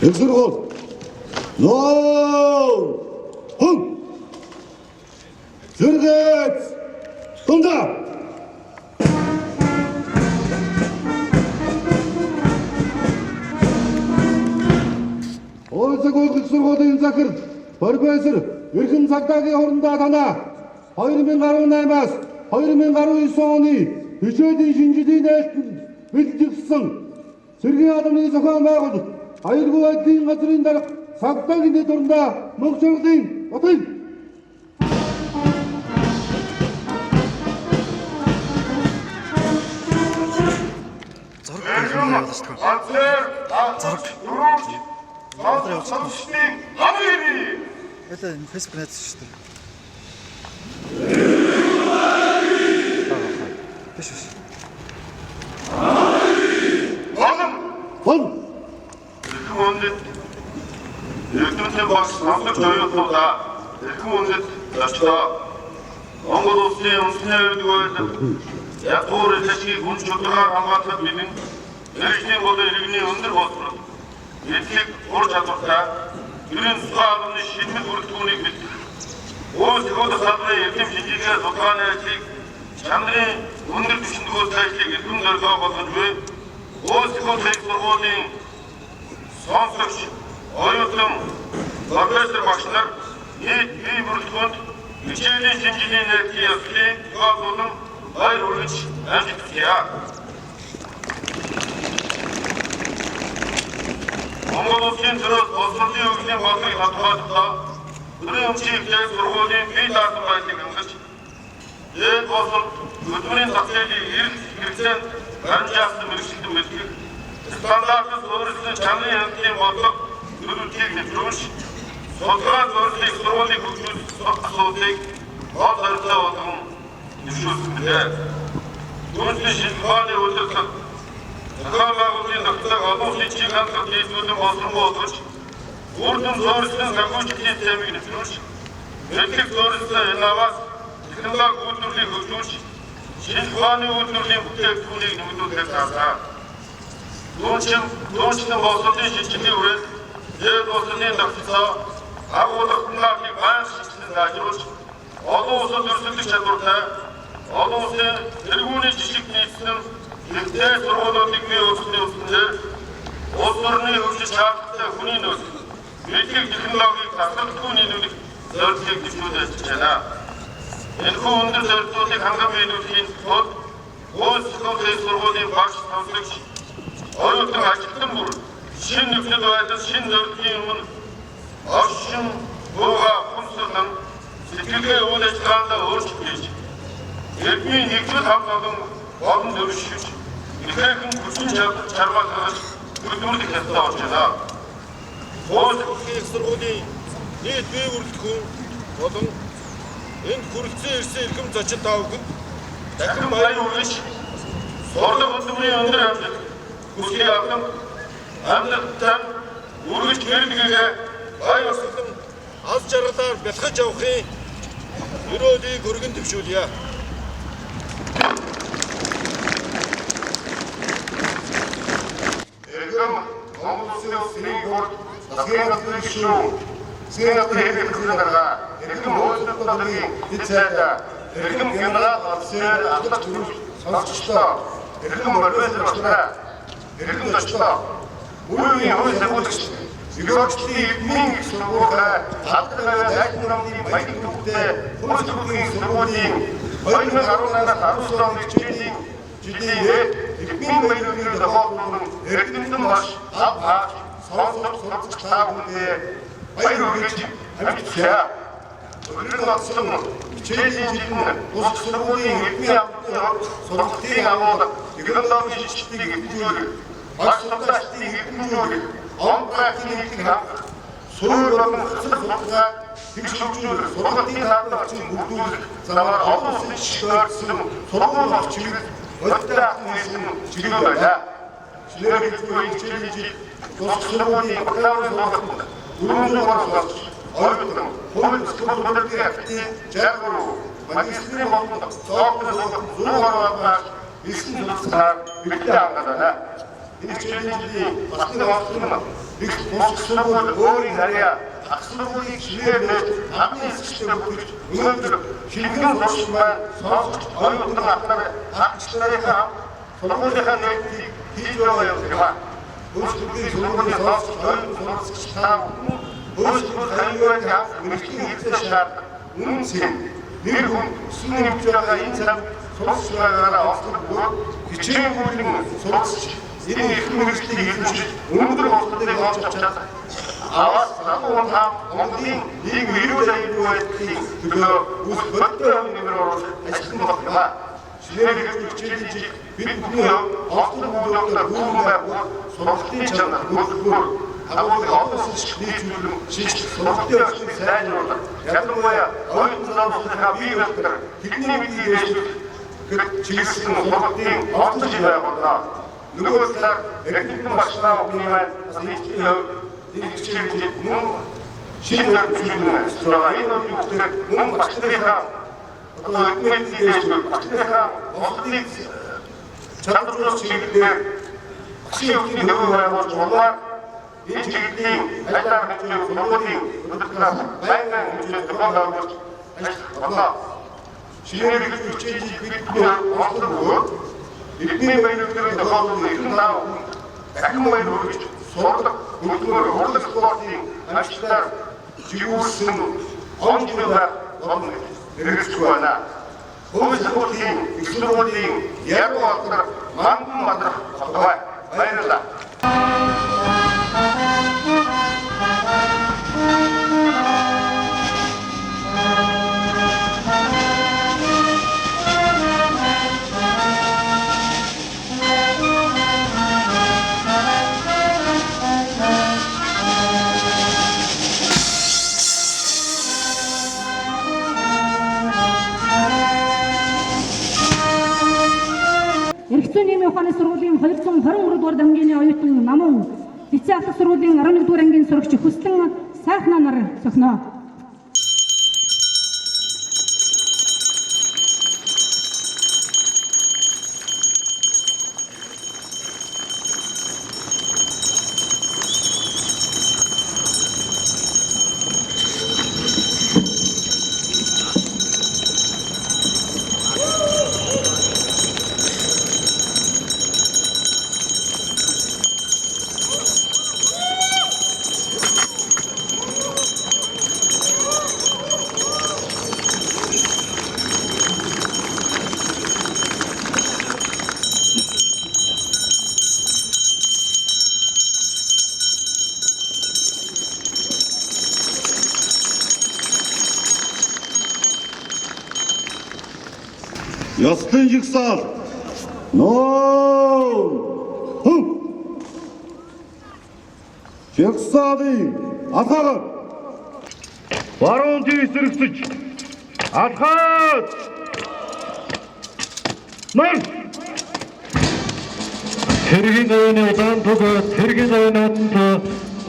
Exurgol. No. Hum. Sürget. Tonda. Oysa Golgç surгуудын захир профессор Эрхэм цагдаагийн орондоо танаа 2010 8-аас 2019 оны хичээлийн шинжилгээний нээлтэнд бэлтгэгдсэн цэргийн албаны зохион байгуулалт аюулгүй байдлын газрын дарга цагдаагийн дэд орондоо мөнх чангалын батал Это Facebook найдется что ли? Пишешь? Вон. Эрхэм үндэт Эрдэнэтийн багш намлаг жоёлтуудаа эрхэм үндэт зочлоо. Монгол улсын үндэсний аюулгүй ятгуур эсэсгийг хүн чөлөөөр хамгаалахад бидний мэргэжлийн болон иргэний өндөр боловсрол эдгээр ур чадвартай ерөн сугаалны шинжлэх бүрэлдэхүүнийг бэлтгэх. Уус төгөөд салбарын эрдэм шинжилгээ судалгааны ажлыг чанарын өндөр түвшиндгөөс ажлыг эрхэм зорилгоо болгож буй уус төгөөд сургуулийн сонсогч оюутан профессор багш нар нийт бие бүрэлдэхүүнд хичээлийн шинжилгээний нээлтийн явдлыг зохиолуулан баяр хүргэж амжилтгийа. Монгол улсын төрөөс боловсролын өвлийн бодлогыг хадгалахдаа төрийн өмчийн сургуулийн бие даасан байдлыг хангаж дээд боловсрол хөдөлмөрийн зах зээлийн эрх хэрэгцээнд ханжаасан мэргэжилтэн бэлтгэх стандартын суурилсан чанарын хяналтын бодлого төлөвлөлтийг нэвтрүүлж судалгаа зорилгыг сургуулийн хөгжүүлэх асуудлыг гол зорилгоо болгон зөвшөөрсөн. Түүнчлэн шинжилгээний үйлдвэрлэл зохион байгуулалтын тогтоог олон шинжлэх хандлага нийлүүлэн боловсрол болгож үрдэн суурилсан санхүүжилтийн системийг нэвтрүүлж мэдлэг суурилсан инновац технологи үйлдвэрлэлийг хөгжүүлж шинжилгээний үйлдвэрлэлийн бүтээгдэхүүнийг нэмэгдүүлэхээр таасан. Түүнчлэн боловсролын шинжилгээний үрээс дээд боловсролын тогтолцоо агуулга хүнлаахыг байнга шинжилэн сайжруулж олон улсад өрсөлдөх чадвартай олон улсын тэргүүний жижиг нийслэл нэгдээ сургуулиудыг бий болгохын үндсээр улс орны хөгжиж шаардлагатай хүний нөөц мэдлэг технологиг тасралтгүй нийлүүлэх зорилгыг нэвтрүүлж байна. Энэхүү өндөр зорилтуудыг ханган биелүүлэхийн тулд уус төгөөд сургуулийн багш сонсогч оюутан ажилтан бүр шинэ нөхцөл байдал шинэ зорилгын өмнө оршин бууга хүнсэлэн сэтгэлгээ үйл ажиллагаандаа өөрчлөлт эрдмийн нэгдэл хамгаалан олон төвшиж ихээхэн хүчин чармаа гаргаж хөдөлмөрлөх хэрэгтэй болж байна. Уус их сургуулийн нийт бие бүрэлдэхүүн болон энд хүрэлцэн ирсэн эрхэм зочин та бүхэнд дахин баяр хүргэж сурлаг хөдөлмөрийн өндөр амжилт хүсье авсан амжилттай үргэлж гэрэлгээ баяр ёслон аз жаргалаар бэлгэж явахын өрөөлийг өргөн төвшүүлье. Монгол улсын Сингапур засгийн газрын гишүүн Сингапур хэвлэх дарга эрхэм өөрсдөө даргын эцэдэ эрхэм генерал офицер ахлах төрөв сонсогчдоо эрхэм профессор багшаа эрхэм зочлоо үүний хууль зохиолагч Юрочдын эдмийн сургуулийн алдартай дайны намын баян төвтэй хууль зохиолын сургуулийн 2018-аас 19 оны жилийн эдмийн баярын зохиолын эрдэмтэн багш аваа сонсогч та бүхэнд баяр хүргэж амжилтгийа. Өнөөдөр батсан хичээлийн жилийн улс сургуулийн эдмийн сургуулийн агуулга технологийн шинжилгээг хэвлүүлэх багш сургуулийн хэвлүүлэх онлайн хангах суур болон хөсөл судалгаа тэгшүүлэх сургуулийн хаалт орчин бүрдүүлэх замаар олон улсын шийдвэрсэн сургуулийн орчмыг өдөр ахмын чиглэл байна. Чилээний хичээлийн жил улс сургуулийн багтааны сургууль өрөөний гаргаж оюутан хууль сургуулийн актив жаргал магистрийн болон доктор сургууль зургаар эссэн судалгаар бэлтгэн хангана. хичээлийн бас нэг онцлог нь их тус сургууль өөрийн харьяа ах сургуулийн чиглэлээр хамтын систем бүрдэж өнөөдөр шилхэн сурч байна. Сонсогч оюутан ахнаар агчнарынхаа сургуулийнхаа нийтийг хийж байгаа юм байна. Өөрсдийн сургуулийн сонсогч оюутан сонсогч та өөрсдөө хариуцлагыг авах мөрөдлийн хэлцээ шаарддаг. Үнэнсээ нэр хүн сүнэн хэмж байгаа энэ цаг сурч байгаараа олддог хичээлийн сурч энэ их мөрөдлийг хэлж өнөөдөр болтыг олж авчаад аваас намун та ондын нэг ирүүл аюулгүй төлөө үс бодтой нэмэр оруулах ажил байна. Шинээр хичээлийн бид бүхэн олддог үйлдэл бүгд сургалтын чанар бүгд агуулгын офис нийтлэл шийдэх сургалтын ажлыг сайжруулах. Ялангуяа оюутан намсынхаа бие даатгах тэдний мэдээ чиглэсэн сургалтын онцлог байгууллаа. Нөгөө талаар эрдэнэт багшлаа өгнөмөр нийтлэл энэ хичээлүүд мөн шинээр зүйлээ сургах энэ үгээр мөн багшлахаа одоо мэдээлэл багшлахаа олдыг чанаржуулах чиглэлээр багшийн нөгөө байгуулж болмаар энэ чиглэлийн ажлаар хэмжээ сургуулийн өдөртнөөс байнгын хэмжээ тохиолдож ажиллана. Шинээр хичээлийг бидний онцлог бидний баярын тохиолдол ирэн тав дахин баяр хүргэж сурдаг хөдөлмөр урлаг спортын ажлаар живүүлсэн онцлогоор болно хэрэгжих байна. Өөрсдийн их сургуулийн яруу алдар манган мадрах болов. Баярлалаа. Эрхцэн нийгмийн ухааны сургуулийн 223 дугаар дамжины оюутан намун Эцэг ахлах сургуулийн 11 дугаар ангийн сурагч Хүслэн Сайхнаа нар зохиноо. Ёслын жигсаал ноо жигсаалын алхаад баруун тийш зэрэгсэж алхаад марш Тэргийн өвөний удаан туг тэргийн өвөнөд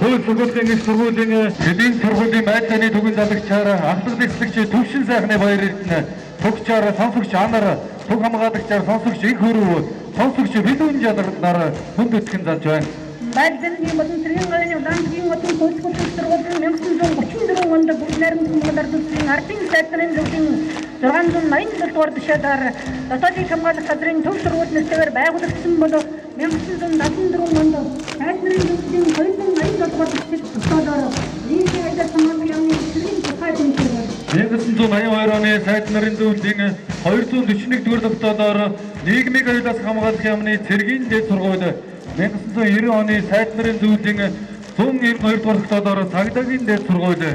хууль сургуулийн их сургуулийн эдийн сургуулийн байдлын түгээн залагчаар ахлах дэслэгч төвшин сайхны баяр эрдэнэ Төгчээр сонсогч анар төг хамгаалагчаар сонсогч их хөрөв сонсогч билүүн жанраар хүнд өтгөн залж байна. Байдлын болон тэргийн өвөний удаан тугийн модон хууль сургуулийн 1934 онд бүгд найрамд хүмүүлэр төслийн ардын сайдны зөвхөн 687 дугаар тушаалаар дотоодын хамгаалах газрын төв сургууль нэртэйгээр байгуулагдсан бол 1974 онд сайдны зөвхөн 287 дугаар тушаалаар нийтийн ажил хамгааллын яамны хэргийн тухай тэмдэглэв. 1982 оны сайд нарын зөвлөлийн 241 дугаар тогтоолоор нийгмийн аюулаас хамгаалах яамны цэргийн дэд сургууль 1990 оны сайд нарын зөвлөлийн 192 дугаар тогтоолоор цагдаагийн дэд сургууль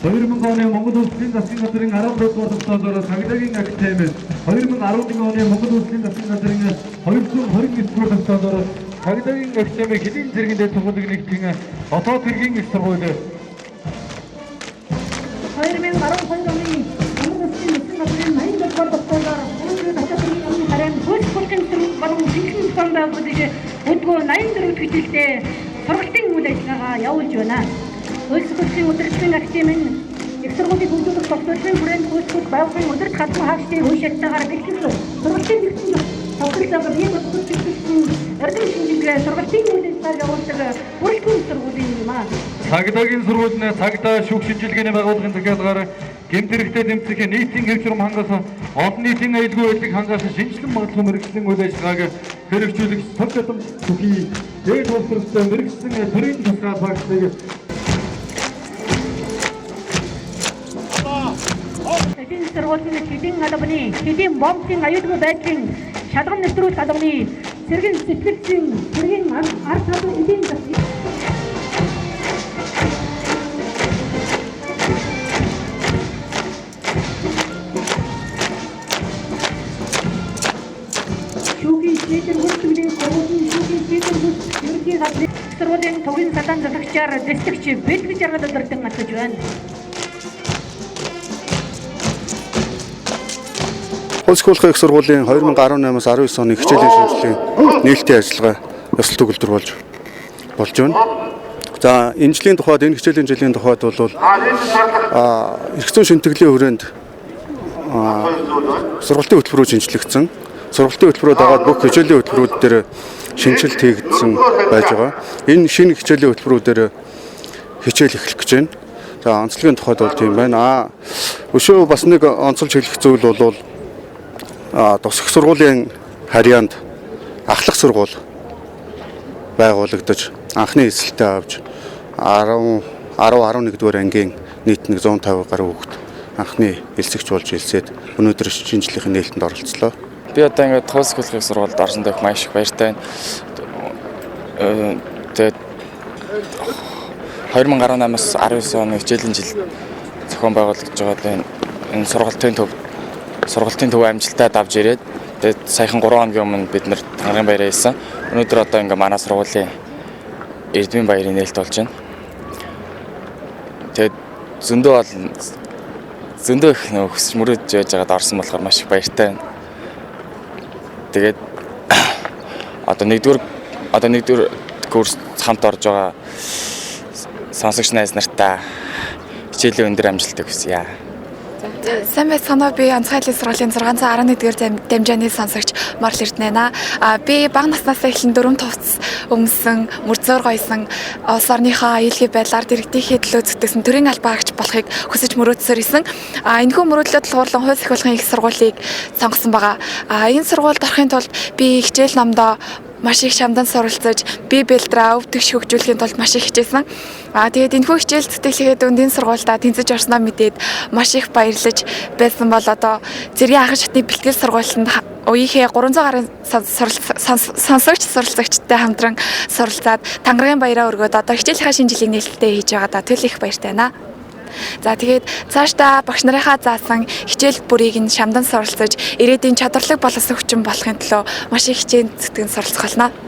2000 оны Монгол Улсын засгийн газрын 14 дугаар тогтоолоор цагдаагийн академи 2011 оны Монгол Улсын засгийн газрын 229 дугаар тогтоолоор цагдаагийн академи хэдийн цэргийн дэд сургуулийн нэгтгэн дотоод хэргийн их сургууль 2012 оны Монгол Улсын засгийн газрын 80 дугаар тогтоолоор Улсын харин хууль сургуулийн сургууль болон шинжлэх ухааны байгууллагыг өдгөө 84 хичээлтэй сургалтын үйл ажиллагаа явуулж байна. Хууль сургуулийн удирдлагын академийн их сургуулийн хөгжүүлэх тогтоолын хүрээнд хууль сургууль байгууллагын удирдах халдвар хаалтын үе шалтгаанаар бэлтгэсэн сургалтын нэгэн тогтолцоогоор нэг удаа чиглэсэн эрдэм шинжилгээ сургалтын үйлдвэр явуулдаг бүрэлдэхүүн сургуулийн юм аа. Цагдаагийн сургуулийн цагдаа шүүх шинжилгээний байгууллагын захиалгаар гэмт хэрэгтэй тэмцэх нийтийн хэвшрам хангах олон нийтийн аюулгүй байдлыг хангах шинжилэн магадлал мэргэжлийн үйл ажиллагааг хэрэгжүүлэх цаг тутам бүхий дээд боловсролтой мэргэжлийн төрийн тусгай багцыг эдийн сургуулийн хэдийн албаны хэдийн бомбын аюулгүй байдлын шалган нэвтрүүлэх албаны цэргийн сэтгэлзэн цэргийн ард талын эдийн засгийн сургуулийн төвийн садан засагчаар дэслэгч бэлтгэж яргал өдөртөн атгаж байна. Хөлсгүүлэх их сургуулийн 2018-аас 19 оны хичээлийн шинжилгээний нээлттэй ажиллагаа ёслол төгөлдөр болж байна. За энэ жилийн тухайд энэ хичээлийн жилийн тухайд бол эрх зүйн шинтгэлийн хүрээнд сургалтын хөтөлбөрөөр шинжлэгдсэн. Сургалтын хөтөлбөрөөр дагаад бүх хичээлийн хөтөлбөрүүд дээр шинжилт хийгдсэн байж байгаа. Энэ шинэ хичээлийн хөтөлбөрүүдээр хичээл эхлэх гэж байна. За онцлогийн тухайд бол тийм байна. Өшөө бас нэг онцолж хэлэх зүйл бол тусах сургуулийн харьяанд ахлах сургууль байгуулагдаж анхны эсэлтээ авч 10-11 дугаар ангийн нийт 150 гаруй хүүхэд анхны элсэгч болж элсээд өнөөдөр шинжилгээний нээлтэнд оролцлоо. Би одоо ингээд хөлсгүүлэх сургуульд орсон дэх маш их баяртай байна. Тэгээд 2018-аас 19 оны хичээлийн жил зохион байгуулагдж байгаа энэ сургалтын төв амжилттай давж ирээд тэгээд саяхан 3 хоногийн өмнө бид нэр Танарын баяраа хийсэн. Өнөөдөр одоо ингээд манай сургуулийн Эрдмийн баярын нээлт болж байна. Тэгээд зөндөө их хөсч мөрөж байж байгаад орсон болохоор маш их баяртай байна. Тэгээд одоо нэгдүгээр курс хамт орж байгаа сонсогч найз нартай хичээлийн өндөр амжилтыг хүсье. Сайн байцгаана уу, би онцгойлын сургуулийн 611-р дамжааны сонсогч Марл Эрдэнэ. Би бага наснаас эхлэн 4 товц өмсөн, мөрцөөр гойсон, улс орныхоо аюулгүй байдлаар дэргэдийнхээ төлөө зүтгэсэн төрийн албаагч болохыг хүсэж мөрөөдсөөр исэн. Энэхүү мөрөөдлөд тулгуурлан хууль сахилгын их сургуулийг сонгосон байгаа. Энэ сургуульд орохын тулд би хичээл номдоо маш их шамдан суралцаж, бие бэлдраа өв төгш хөгжүүлэхийн тулд маш их хичээсэн. Тэгээд энэхүү хичээл зүтгэлээхэд өндийн сургуультай тэнцэж орсноо мэдээд маш их баярлаж байсан бол одоо Цэргийн анхан шатны бэлтгэл сургуульд үеийнхээ 300 гаруй сонсогч суралцагчтай хамтран суралцаад Тангаргийн баяраа өргөөд одоо хичээлийнхаа шинэ жилийн нээлттэй хийж байгаа тэгэл их баяртай байна. За тэгээд цаашдаа багш нарынхаа заасан хичээл бүрийг нь шамдан суралцаж ирээдүйн чадварлаг боловсон хүчин болохын төлөө маш их хичээн зүтгэн суралцах болно.